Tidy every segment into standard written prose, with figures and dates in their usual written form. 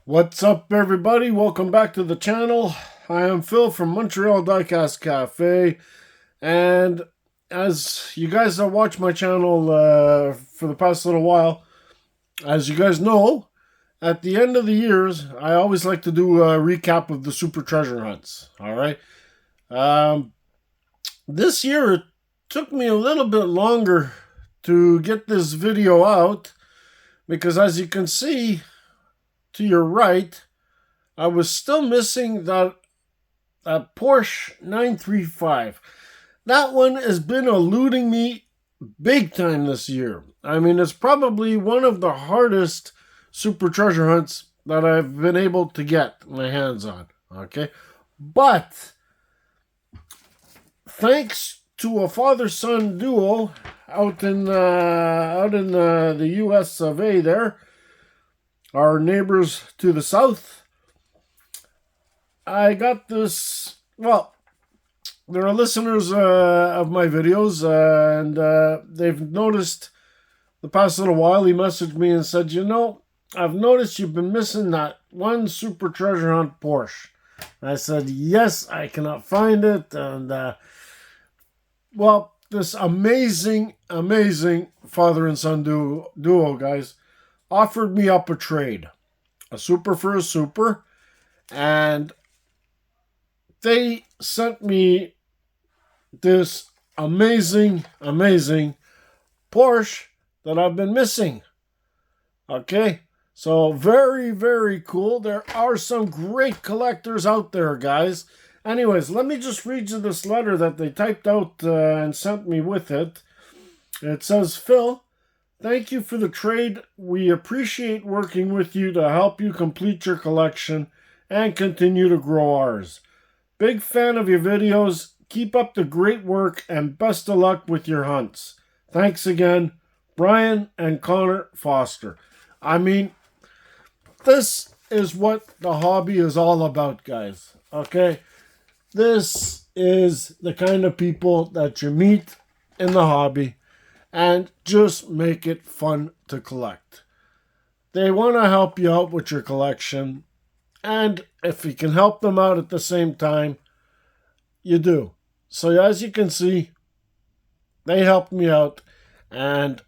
What's up, everybody? Welcome back to the channel. I am Phil from Montreal Diecast Cafe, and as you guys have watched my channel for the past little while, as you guys know, at the end of the years, I always like to do a recap of the Super Treasure Hunts. All right. This year it took me a little bit longer to get this video out because, as you can see to your right, I was still missing that Porsche 935. That one has been eluding me big time this year. I mean, it's probably one of the hardest Super Treasure Hunts that I've been able to get my hands on. Okay, but thanks to a father-son duo out in the U.S. of A. There, our neighbors to the south, I got this. Well, there are listeners of my videos, and they've noticed the past little while. He messaged me and said, I've noticed you've been missing that one Super Treasure Hunt Porsche. I said, yes, I cannot find it. And, this amazing father and son duo, guys, offered me up a trade. A Super for a Super. And they sent me this amazing Porsche that I've been missing. Okay, so very cool. There are some great collectors out there, guys. Anyways, let me just read you this letter that they typed out and sent me with it. It says, Phil, thank you for the trade. We appreciate working with you to help you complete your collection and continue to grow ours. Big fan of your videos. Keep up the great work and best of luck with your hunts. Thanks again, Brian and Connor Foster. I mean, this is what the hobby is all about, guys. Okay? This is the kind of people that you meet in the hobby and just make it fun to collect. They want to help you out with your collection, and if you can help them out at the same time, you do. So as you can see, they helped me out, and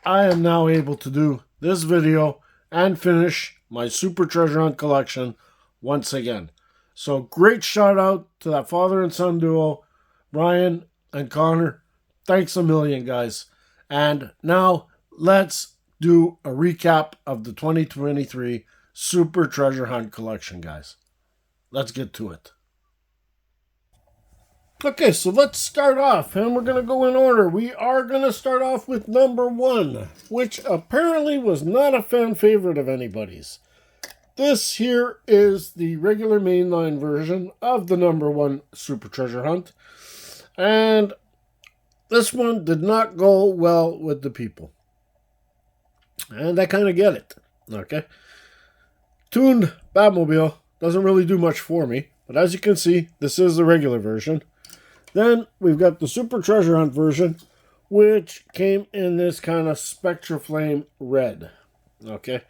I am now able to do this video and finish my Super Treasure Hunt collection once again. So great shout out to that father and son duo, Brian and Connor. Thanks a million, guys. And now let's do a recap of the 2023 Super Treasure Hunt collection, guys. Let's get to it. Okay, so let's start off, and we're going to go in order. We are going to start off with number 1, which apparently was not a fan favorite of anybody's. This here is the regular mainline version of the number 1 Super Treasure Hunt, and this one did not go well with the people. And I kind of get it, okay? Tuned Batmobile doesn't really do much for me, but as you can see, this is the regular version. Then we've got the Super Treasure Hunt version, which came in this kind of Spectr Flame red. Okay.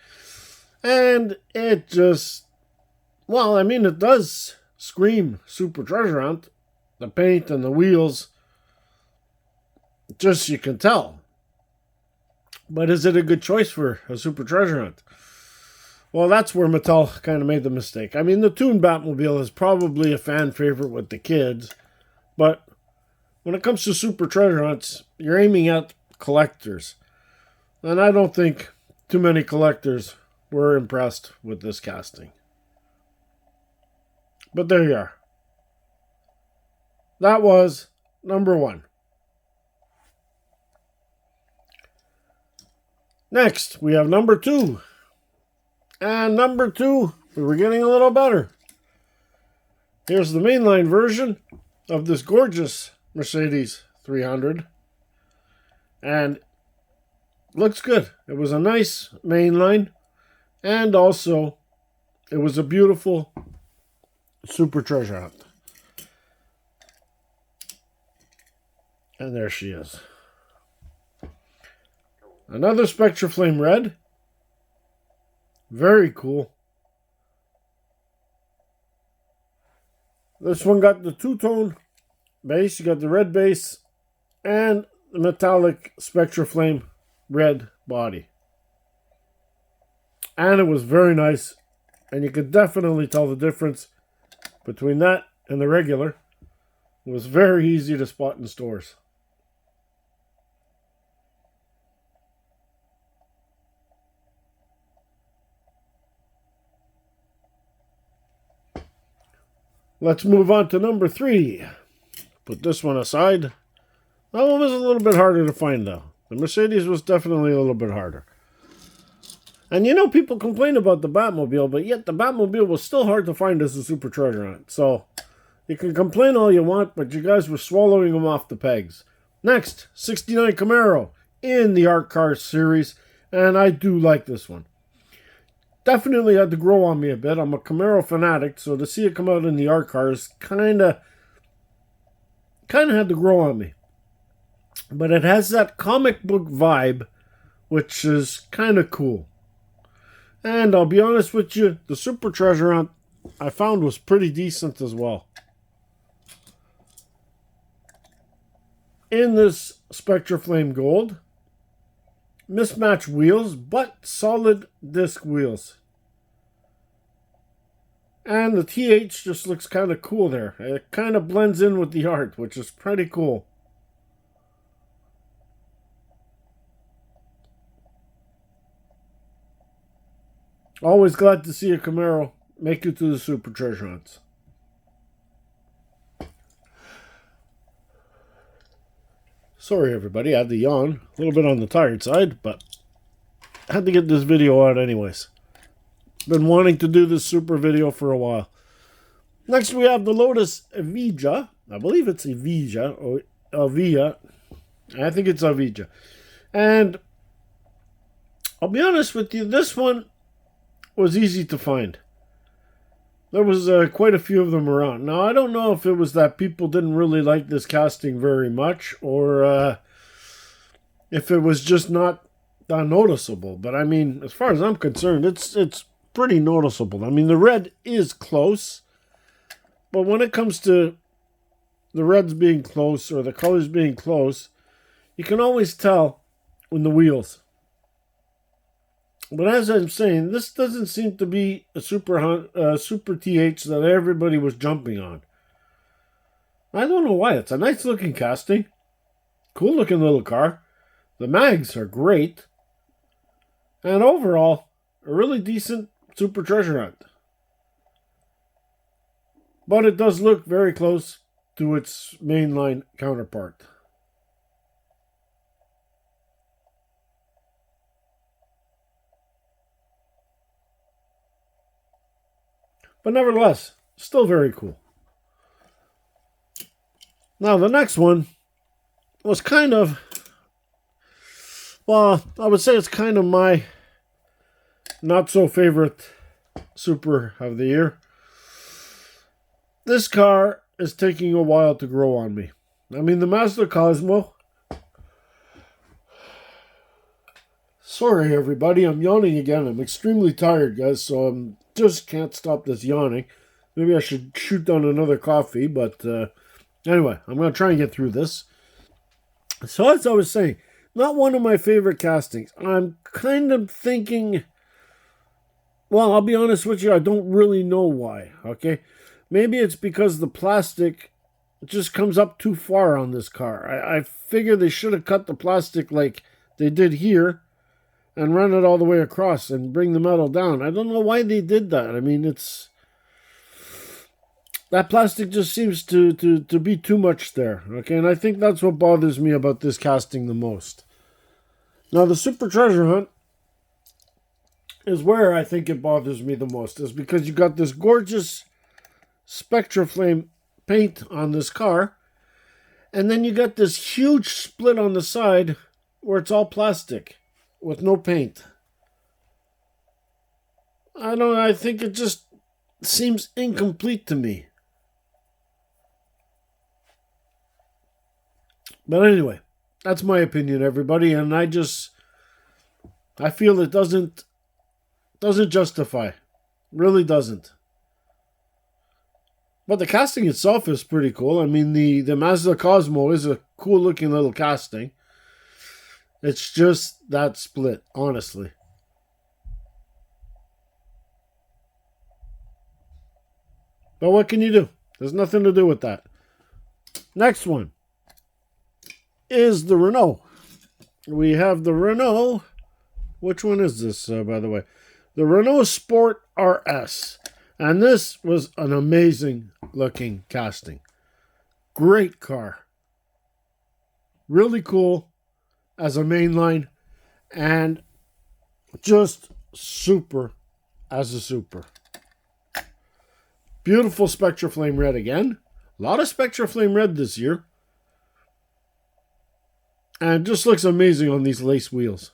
And it just, it does scream Super Treasure Hunt. The paint and the wheels, just you can tell. But is it a good choice for a Super Treasure Hunt? Well, that's where Mattel kind of made the mistake. I mean, the tuned Batmobile is probably a fan favorite with the kids. But when it comes to Super Treasure Hunts, you're aiming at collectors. And I don't think too many collectors were impressed with this casting. But there you are. That was number 1. Next, we have number 2. And number 2, we were getting a little better. Here's the mainline version of this gorgeous Mercedes 300, and looks good. It was a nice mainline, and also it was a beautiful Super Treasure Hunt. And there she is. Another Spectr Flame red. Very cool. This one got the two-tone base. You got the red base and the metallic Spectr Flame red body. And it was very nice. And you could definitely tell the difference between that and the regular. It was very easy to spot in stores. Let's move on to number 3. Put this one aside. That one was a little bit harder to find though. The Mercedes was definitely a little bit harder. And you know, people complain about the Batmobile, but yet the Batmobile was still hard to find as a super treasure hunt. So, you can complain all you want, but you guys were swallowing them off the pegs. Next, 69 Camaro in the Art Car series, and I do like this one. Definitely had to grow on me a bit. I'm a Camaro fanatic, so to see it come out in the Art Cars kind of had to grow on me. But it has that comic book vibe, which is kind of cool. And I'll be honest with you, the Super Treasure Hunt I found was pretty decent as well. In this Spectr Flame Gold, mismatched wheels, but solid disc wheels. And the TH just looks kind of cool there. It kind of blends in with the art, which is pretty cool. Always glad to see a Camaro make it to the Super Treasure Hunts. Sorry everybody, I had to yawn. A little bit on the tired side, but I had to get this video out anyways. Been wanting to do this super video for a while. Next we have the Lotus AA. I believe it's Avija or Avia. I think it's Avija. And I'll be honest with you, this one was easy to find. There was quite a few of them around. Now, I don't know if it was that people didn't really like this casting very much, or if it was just not that noticeable. But I mean, as far as I'm concerned, it's pretty noticeable. I mean, the red is close, but when it comes to the reds being close or the colors being close, you can always tell when the wheels. But as I'm saying, this doesn't seem to be a super TH that everybody was jumping on. I don't know why. It's a nice looking casting. Cool looking little car. The mags are great. And overall, a really decent super treasure hunt. But it does look very close to its mainline counterpart. But nevertheless, still very cool. Now, the next one was kind of, well, I would say it's kind of my not-so-favorite Supra of the year. This car is taking a while to grow on me. I mean, the Mazda Cosmo. Sorry, everybody, I'm yawning again. I'm extremely tired, guys, so I'm just can't stop this yawning. Maybe I should shoot down another coffee, but anyway, I'm going to try and get through this. So as I was saying, not one of my favorite castings. I'm kind of thinking, well, I'll be honest with you, I don't really know why, okay? Maybe it's because the plastic just comes up too far on this car. I figure they should have cut the plastic like they did here and run it all the way across and bring the metal down. I don't know why they did that. I mean, it's... that plastic just seems to be too much there, okay? And I think that's what bothers me about this casting the most. Now, the Super Treasure Hunt is where I think it bothers me the most, is because you got this gorgeous Spectr Flame paint on this car, and then you got this huge split on the side where it's all plastic with no paint. I think it just seems incomplete to me. But anyway, that's my opinion, everybody, and I feel it doesn't justify. Really doesn't. But the casting itself is pretty cool. I mean, the Mazda Cosmo is a cool looking little casting. It's just that split, honestly. But what can you do? There's nothing to do with that. Next one is the Renault. We have the Renault. Which one is this, by the way? The Renault Sport RS. And this was an amazing looking casting. Great car. Really cool as a mainline. And just super as a Supra. Beautiful Spectr Flame Red again. A lot of Spectr Flame Red this year. And it just looks amazing on these lace wheels.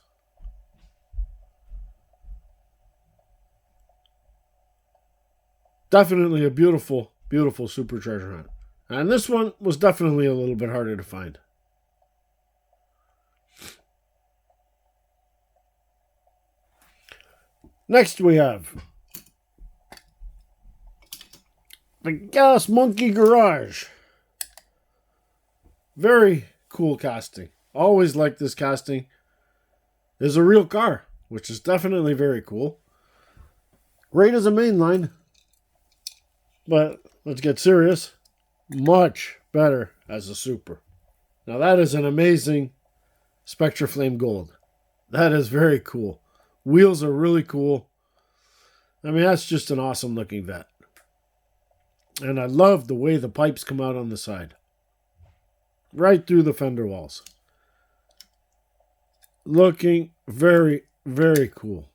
Definitely a beautiful, beautiful super treasure hunt. And this one was definitely a little bit harder to find. Next we have the Gas Monkey Garage. Very cool casting. Always liked this casting. It's a real car, which is definitely very cool. Great as a mainline. But let's get serious. Much better as a Supra. Now that is an amazing Spectr Flame Gold. That is very cool. Wheels are really cool. I mean, that's just an awesome looking vet. And I love the way the pipes come out on the side. Right through the fender walls. Looking very, very cool.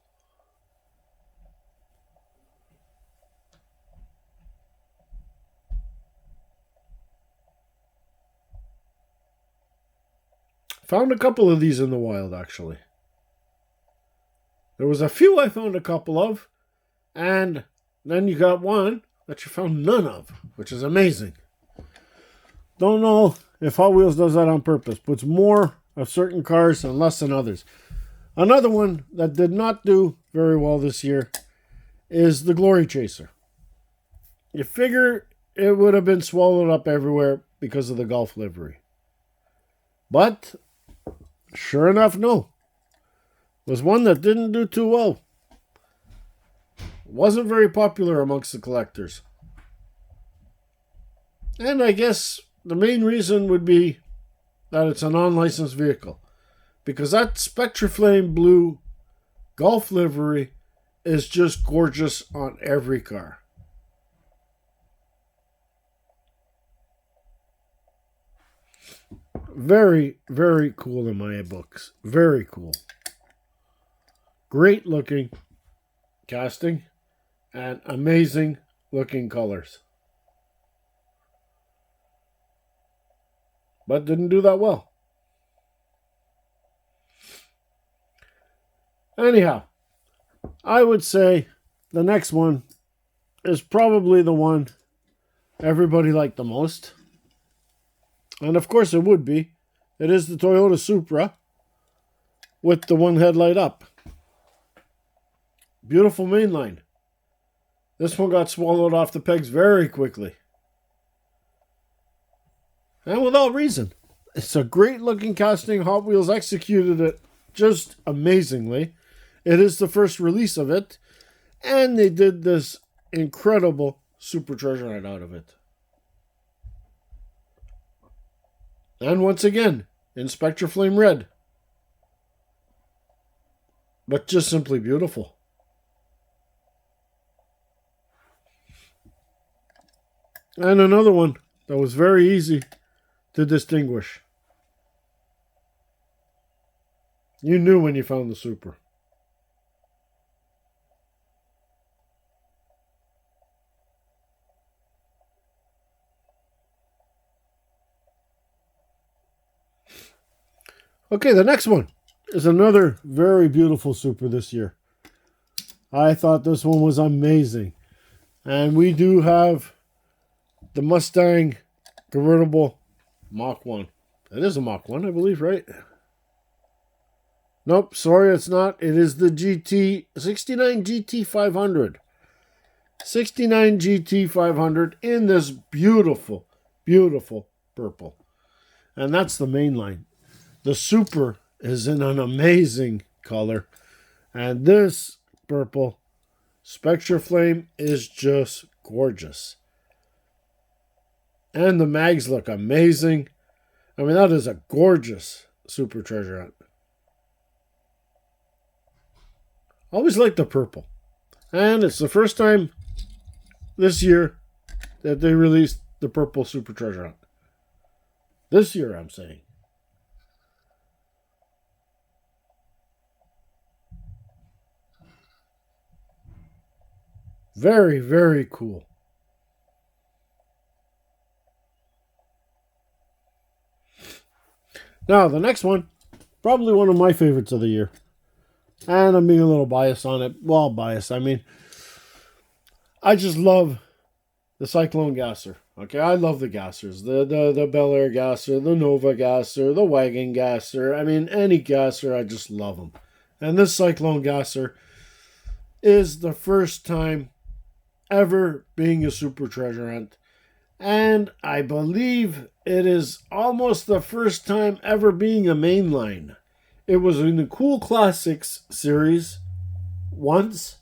Found a couple of these in the wild, actually. There was a few I found a couple of, and then you got one that you found none of, which is amazing. Don't know if Hot Wheels does that on purpose, puts more of certain cars and less than others. Another one that did not do very well this year is the Glory Chaser. You figure it would have been swallowed up everywhere because of the Golf livery. But sure enough, no. It was one that didn't do too well. Wasn't very popular amongst the collectors. And I guess the main reason would be that it's a non-licensed vehicle. Because that Spectr Flame Blue Golf livery is just gorgeous on every car. Very, very cool in my books. Very cool. Great looking casting and amazing looking colors. But didn't do that well. Anyhow, I would say the next one is probably the one everybody liked the most. And of course it would be. It is the Toyota Supra with the one headlight up. Beautiful mainline. This one got swallowed off the pegs very quickly. And without reason. It's a great looking casting. Hot Wheels executed it just amazingly. It is the first release of it. And they did this incredible super treasure hunt out of it. And once again, in Spectr Flame Red. But just simply beautiful. And another one that was very easy to distinguish. You knew when you found the Supra. Okay, the next one is another very beautiful Supra this year. I thought this one was amazing. And we do have the Mustang convertible Mach 1. It is a Mach 1, I believe, right? Nope, sorry, it's not. It is the GT 69 GT 500. '69 GT 500 in this beautiful, beautiful purple. And that's the main line. The Supra is in an amazing color. And this purple Spectr Flame is just gorgeous. And the mags look amazing. I mean, that is a gorgeous Super treasure hunt. Always liked the purple. And it's the first time this year that they released the purple Super treasure hunt. This year, I'm saying. Very, very cool. Now, the next one, probably one of my favorites of the year. And I'm being a little biased on it. Well, biased. I mean, I just love the Cyclone gasser. Okay, I love the gassers. The Bel Air gasser, the Nova gasser, the Wagon gasser. I mean, any gasser, I just love them. And this Cyclone gasser is the first time ever being a Super treasure hunt. And I believe it is almost the first time ever being a mainline. It was in the Cool Classics series once.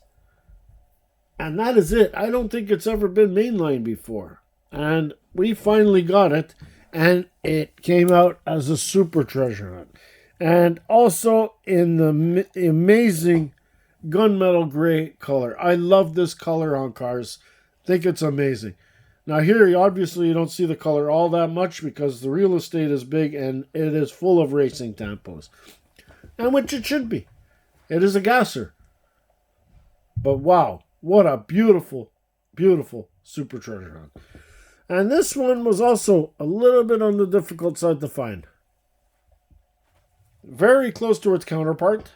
And that is it. I don't think it's ever been mainline before. And we finally got it. And it came out as a Super treasure hunt. And also in the amazing gunmetal gray color. I love this color on cars. Think it's amazing. Now here, obviously, you don't see the color all that much because the real estate is big and it is full of racing tampos. And which it should be. It is a gasser. But wow, what a beautiful, beautiful Super treasure hunt. And this one was also a little bit on the difficult side to find. Very close to its counterpart.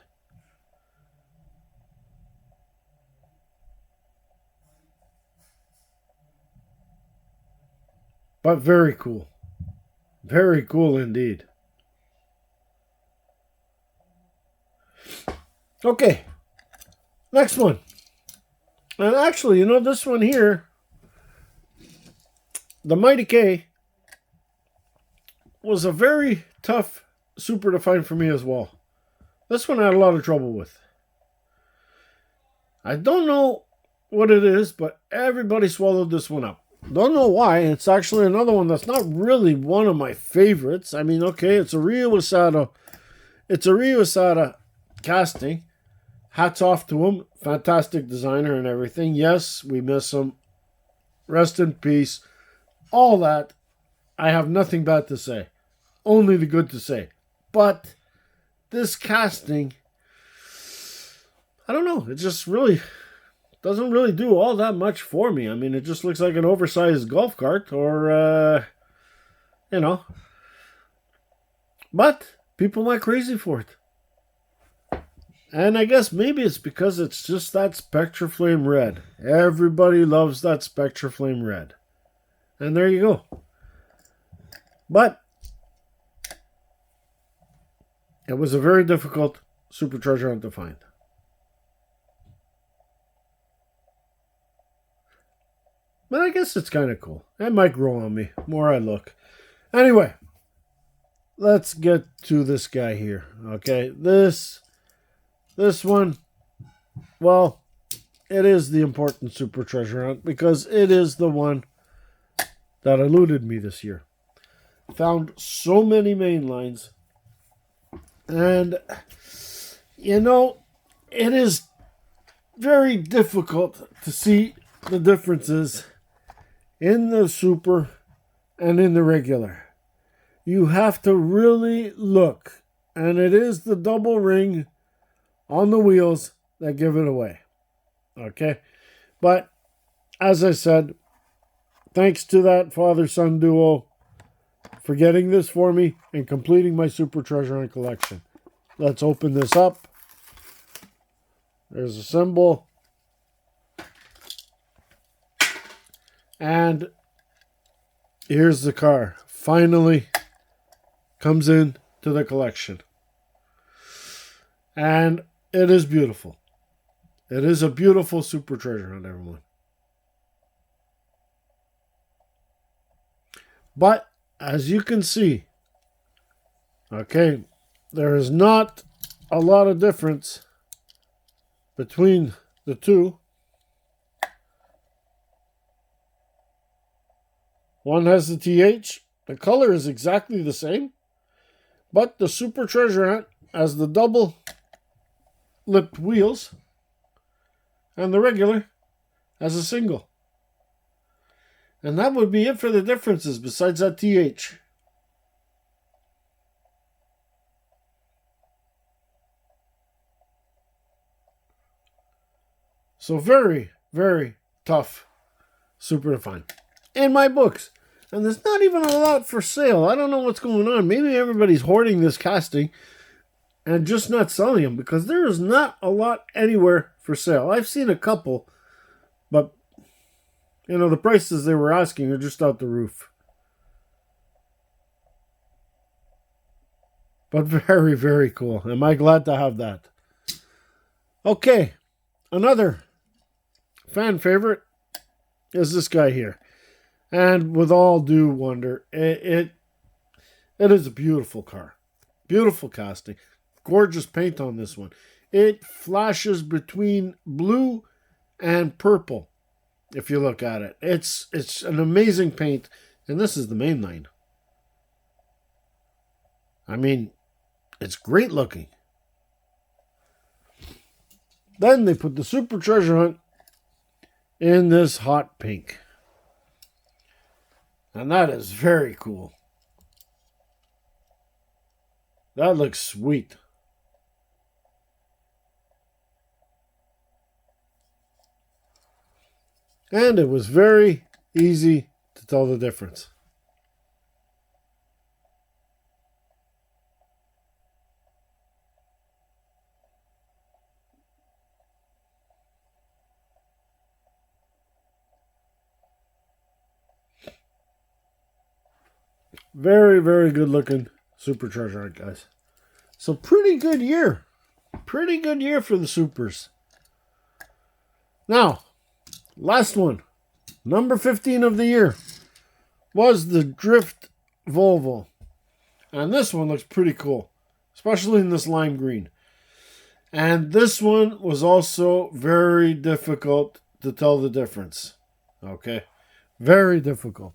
But very cool. Very cool indeed. Okay. Next one. And actually, you know, this one here, the Mighty K, was a very tough Super to find for me as well. This one I had a lot of trouble with. I don't know what it is, but everybody swallowed this one up. Don't know why. It's actually another one that's not really one of my favorites. I mean, okay, it's a Reveiw Asada. It's a Reveiw Asada casting. Hats off to him. Fantastic designer and everything. Yes, we miss him. Rest in peace. All that. I have nothing bad to say. Only the good to say. But this casting, I don't know. It just really doesn't really do all that much for me. I mean, it just looks like an oversized golf cart or, you know. But people went crazy for it. And I guess maybe it's because it's just that Spectr Flame red. Everybody loves that Spectr Flame red. And there you go. But it was a very difficult Super treasure hunt to find. But I guess it's kind of cool. It might grow on me. More I look. Anyway, let's get to this guy here. Okay, this one, well, it is the important Super treasure hunt because it is the one that eluded me this year. Found so many main lines. And, you know, it is very difficult to see the differences in the Super and in the regular. You have to really look. And it is the double ring on the wheels that give it away. Okay? But, as I said, thanks to that father-son duo for getting this for me and completing my Super treasure hunt collection. Let's open this up. There's a symbol. And here's the car. Finally comes in to the collection. And it is beautiful. It is a beautiful Super treasure hunt, everyone. But as you can see, okay, there is not a lot of difference between the two. One has the TH. The color is exactly the same. But the Super Treasure Hunt has the double lipped wheels. And the regular has a single. And that would be it for the differences besides that TH. So very, very tough Supra to find. In my books. And there's not even a lot for sale. I don't know what's going on. Maybe everybody's hoarding this casting and just not selling them, because there is not a lot anywhere for sale. I've seen a couple, but you know, the prices they were asking are just out the roof. But very, very cool. Am I glad to have that? Okay, another fan favorite is this guy here. And with all due wonder, it is a beautiful car. Beautiful casting. Gorgeous paint on this one. It flashes between blue and purple, if you look at it. It's an amazing paint. And this is the mainline. I mean, it's great looking. Then they put the Super Treasure Hunt in this hot pink. And that is very cool. That looks sweet. And it was very easy to tell the difference. Very, very good looking Super Treasure Hunt, guys. So pretty good year. Pretty good year for the Supers. Now, last one. Number 15 of the year was the Drift Volvo. And this one looks pretty cool. Especially in this lime green. And this one was also very difficult to tell the difference. Okay? Very difficult.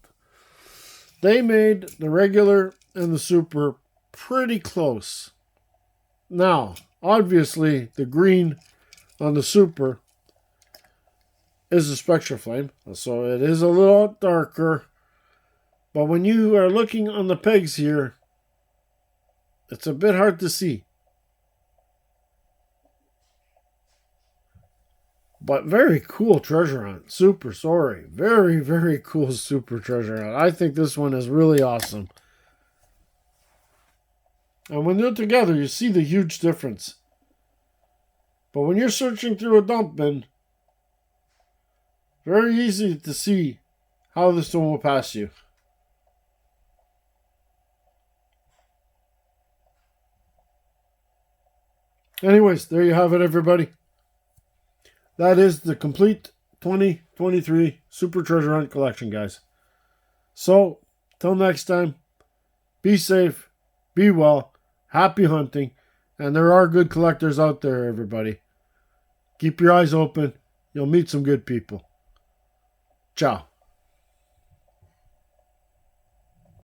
They made the regular and the Super pretty close. Now, obviously, the green on the Super is a Spectr flame, so it is a little darker. But when you are looking on the pegs here, it's a bit hard to see. But very cool treasure hunt. Super sorry. Very, very cool Super treasure hunt. I think this one is really awesome. And when they're together, you see the huge difference. But when you're searching through a dump bin, very easy to see how this one will pass you. Anyways, there you have it, everybody. That is the complete 2023 Super Treasure Hunt collection, guys. So, till next time, be safe, be well, happy hunting, and there are good collectors out there, everybody. Keep your eyes open. You'll meet some good people. Ciao.